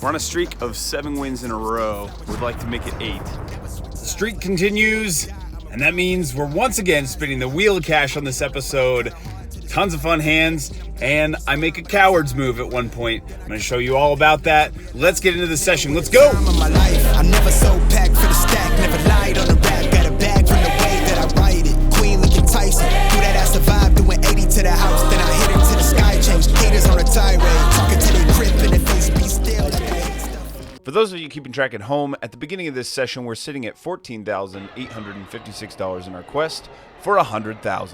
We're on a streak of 7 wins in a row. We'd like to make it 8. The streak continues, and that means we're once again spinning the wheel of cash on this episode. Tons of fun hands, and I make a coward's move at one point. I'm going to show you all about that. Let's get into the session. Let's go! I'm never so packed for the stack, never lied on the rap, got a bag from the way that I write it. Queen looking Tyson, do that ass survive, doing 80 to the house, then I hit it to the sky, change haters on a tirade, talking to their grip in the face, be still. For those of you keeping track at home, at the beginning of this session, we're sitting at $14,856 in our quest for $100,000.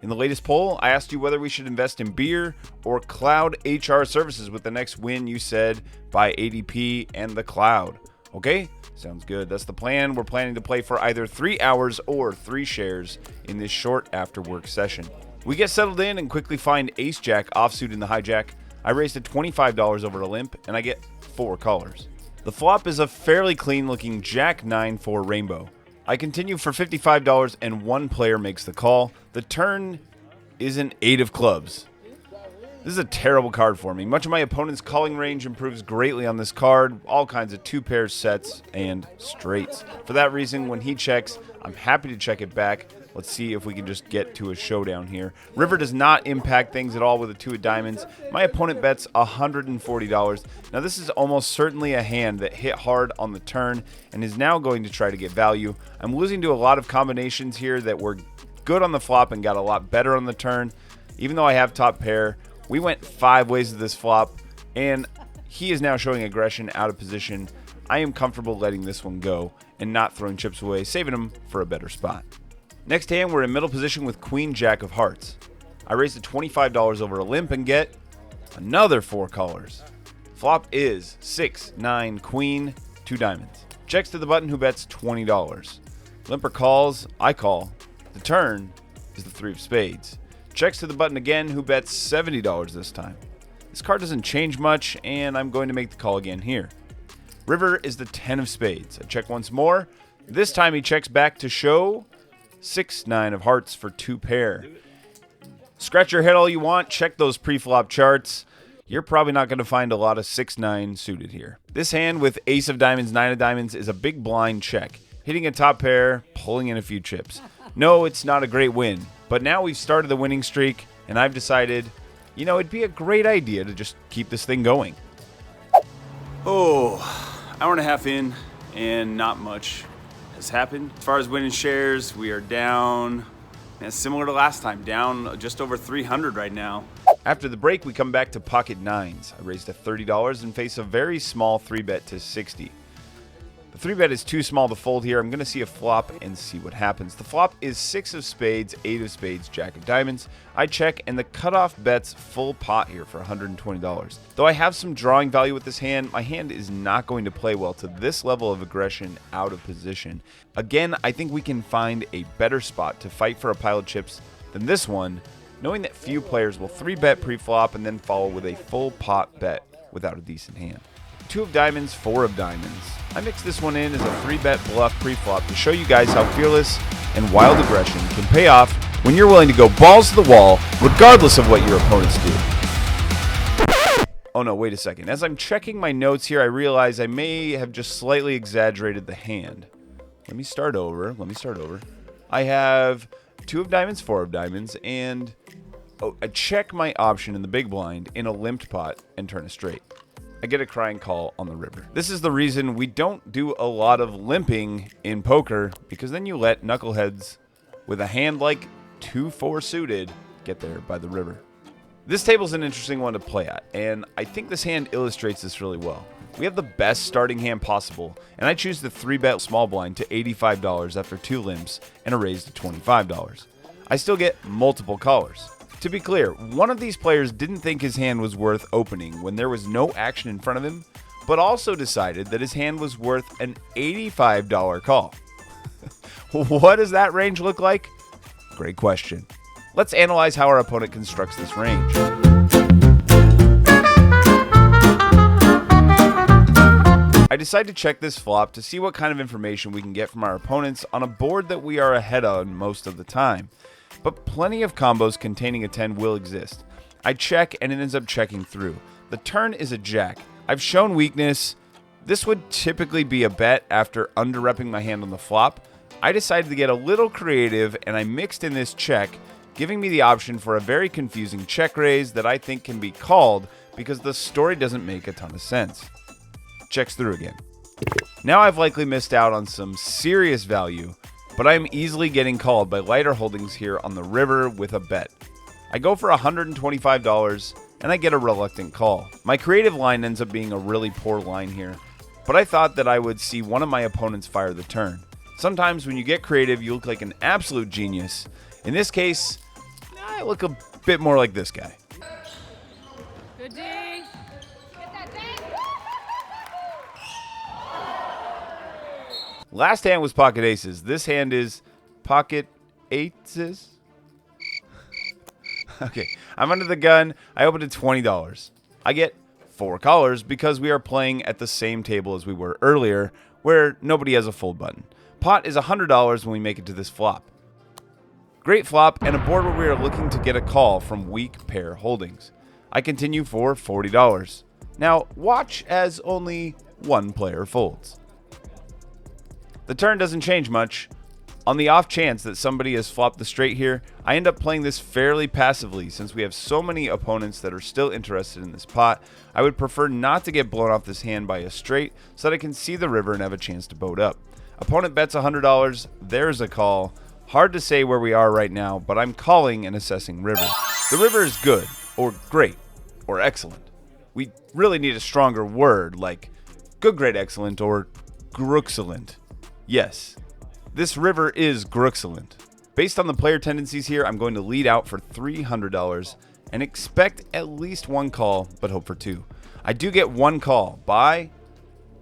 In the latest poll, I asked you whether we should invest in beer or cloud HR services. With the next win, you said buy ADP and the cloud. Okay, sounds good. That's the plan. We're planning to play for either 3 hours or 3 shares in this short after work session. We get settled in and quickly find ace jack offsuit in the hijack. I raised at $25 over a limp and I get 4 callers. The flop is a fairly clean looking jack 9-4 rainbow. I continue for $55 and one player makes the call. The turn is an 8 of clubs. This is a terrible card for me. Much of my opponent's calling range improves greatly on this card. All kinds of 2 pairs sets and straights. For that reason, when he checks, I'm happy to check it back. Let's see if we can just get to a showdown here. River does not impact things at all with a 2 of diamonds. My opponent bets $140. Now this is almost certainly a hand that hit hard on the turn and is now going to try to get value. I'm losing to a lot of combinations here that were good on the flop and got a lot better on the turn. Even though I have top pair, we went 5 ways to this flop and he is now showing aggression out of position. I am comfortable letting this one go and not throwing chips away, saving him for a better spot. Next hand, we're in middle position with Queen Jack of Hearts. I raised to $25 over a limp and get another 4 callers. Flop is 6, 9, Queen, 2 diamonds. Checks to the button who bets $20. Limper calls, I call. The turn is the 3 of spades. Checks to the button again who bets $70 this time. This card doesn't change much and I'm going to make the call again here. River is the 10 of spades. I check once more. This time he checks back to show 6, 9 of hearts for 2 pair. Scratch your head all you want. Check those pre-flop charts. You're probably not going to find a lot of 6, 9 suited here. This hand with ace of diamonds, 9 of diamonds is a big blind check. Hitting a top pair, pulling in a few chips. No, it's not a great win. But now we've started the winning streak and I've decided, you know, it'd be a great idea to just keep this thing going. Oh, hour and a half in and not much has happened. As far as winning shares, we are down, similar to last time, down just over 300 right now. After the break, we come back to pocket 9s. I raised to $30 and face a very small 3-bet to 60. The 3-bet is too small to fold here. I'm going to see a flop and see what happens. The flop is 6 of spades, 8 of spades, jack of diamonds. I check, and the cutoff bets full pot here for $120. Though I have some drawing value with this hand, my hand is not going to play well to this level of aggression out of position. Again, I think we can find a better spot to fight for a pile of chips than this one, knowing that few players will 3-bet pre-flop and then follow with a full pot bet without a decent hand. 2 of diamonds, 4 of diamonds. I mixed this one in as a 3-bet bluff pre-flop to show you guys how fearless and wild aggression can pay off when you're willing to go balls to the wall regardless of what your opponents do. Oh no, wait a second. As I'm checking my notes here, I realize I may have just slightly exaggerated the hand. Let me start over. I have 2 of diamonds, 4 of diamonds, and I check my option in the big blind in a limped pot and turn a straight. I get a crying call on the river. This is the reason we don't do a lot of limping in poker, because then you let knuckleheads with a hand like 2-4 suited get there by the river. This table's an interesting one to play at, and I think this hand illustrates this really well. We have the best starting hand possible, and I choose the 3-bet small blind to $85 after 2 limps and a raise to $25. I still get multiple callers. To be clear, one of these players didn't think his hand was worth opening when there was no action in front of him, but also decided that his hand was worth an $85 call. What does that range look like? Great question. Let's analyze how our opponent constructs this range. I decide to check this flop to see what kind of information we can get from our opponents on a board that we are ahead on most of the time. But plenty of combos containing a 10 will exist. I check and it ends up checking through. The turn is a jack. I've shown weakness. This would typically be a bet after under-repping my hand on the flop. I decided to get a little creative and I mixed in this check, giving me the option for a very confusing check raise that I think can be called because the story doesn't make a ton of sense. Checks through again. Now I've likely missed out on some serious value, but I am easily getting called by lighter holdings here on the river with a bet. I go for $125 and I get a reluctant call. My creative line ends up being a really poor line here, but I thought that I would see one of my opponents fire the turn. Sometimes when you get creative, you look like an absolute genius. In this case, I look a bit more like this guy. Good day. Last hand was pocket aces. This hand is pocket eights. Okay, I'm under the gun. I opened at $20. I get 4 callers because we are playing at the same table as we were earlier, where nobody has a fold button. Pot is $100 when we make it to this flop. Great flop and a board where we are looking to get a call from weak pair holdings. I continue for $40. Now watch as only one player folds. The turn doesn't change much. On the off chance that somebody has flopped the straight here, I end up playing this fairly passively since we have so many opponents that are still interested in this pot. I would prefer not to get blown off this hand by a straight so that I can see the river and have a chance to boat up. Opponent bets $100, there's a call. Hard to say where we are right now, but I'm calling and assessing river. The river is good, or great, or excellent. We really need a stronger word like good, great, excellent, or gruxellent. Yes, this river is gruxellent. Based on the player tendencies here, I'm going to lead out for $300 and expect at least one call, but hope for 2. I do get one call by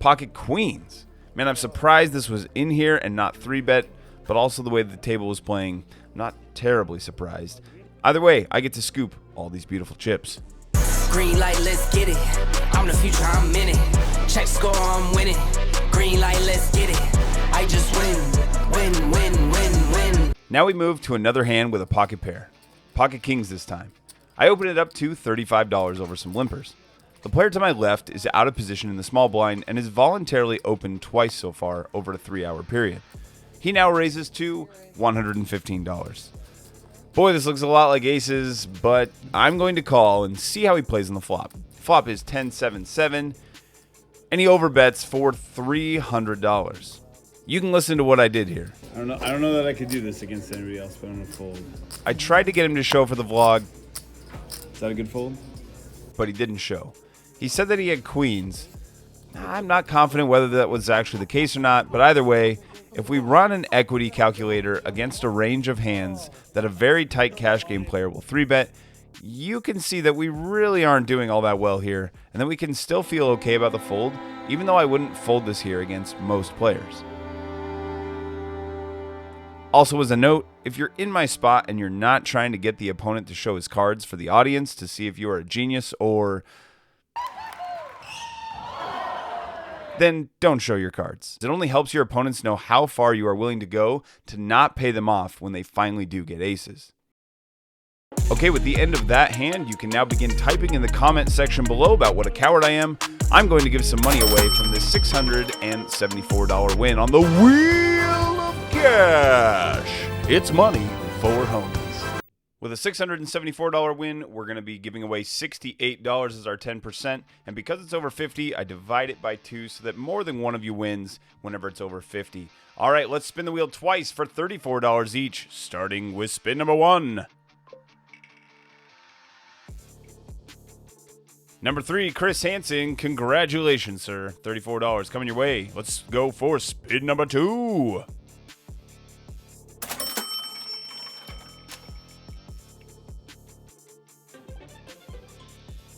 pocket queens. Man, I'm surprised this was in here and not 3-bet, but also the way the table was playing, I'm not terribly surprised. Either way, I get to scoop all these beautiful chips. Green light, let's get it. I'm the future, I'm in it. Check score, I'm winning. Green light, let's get it. I just win. Now we move to another hand with a pocket pair. Pocket kings this time. I open it up to $35 over some limpers. The player to my left is out of position in the small blind and is voluntarily opened twice so far over a 3-hour period. He now raises to $115. Boy, this looks a lot like aces, but I'm going to call and see how he plays on the flop. Flop is 10-7-7, and he overbets for $300. You can listen to what I did here. I don't know that I could do this against anybody else, but I'm gonna fold. I tried to get him to show for the vlog. Is that a good fold? But he didn't show. He said that he had queens. I'm not confident whether that was actually the case or not, but either way, if we run an equity calculator against a range of hands that a very tight cash game player will 3-bet, you can see that we really aren't doing all that well here, and that we can still feel okay about the fold, even though I wouldn't fold this here against most players. Also, as a note, if you're in my spot and you're not trying to get the opponent to show his cards for the audience to see if you are a genius or... then don't show your cards. It only helps your opponents know how far you are willing to go to not pay them off when they finally do get aces. Okay, with the end of that hand, you can now begin typing in the comment section below about what a coward I am. I'm going to give some money away from this $674 win on the Wheel of Cash. It's money for homies. With a $674 win, we're going to be giving away $68 as our 10%, and because it's over 50, I divide it by 2 so that more than one of you wins whenever it's over 50. All right, let's spin the wheel twice for $34 each, starting with spin number 1. Number 3, Chris Hansen, congratulations, sir. $34 coming your way. Let's go for spin number 2.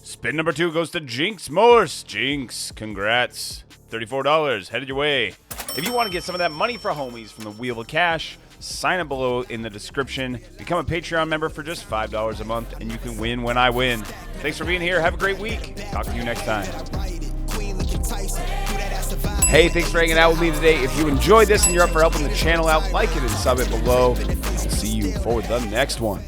Spin number 2 goes to Jinx Morse. Jinx, congrats. $34 headed your way. If you want to get some of that money for homies from the Wheel of Cash, sign up below in the description. Become a Patreon member for just $5 a month, and you can win when I win. Thanks for being here. Have a great week. Talk to you next time. Hey, thanks for hanging out with me today. If you enjoyed this and you're up for helping the channel out, like it and sub it below. I'll see you for the next one.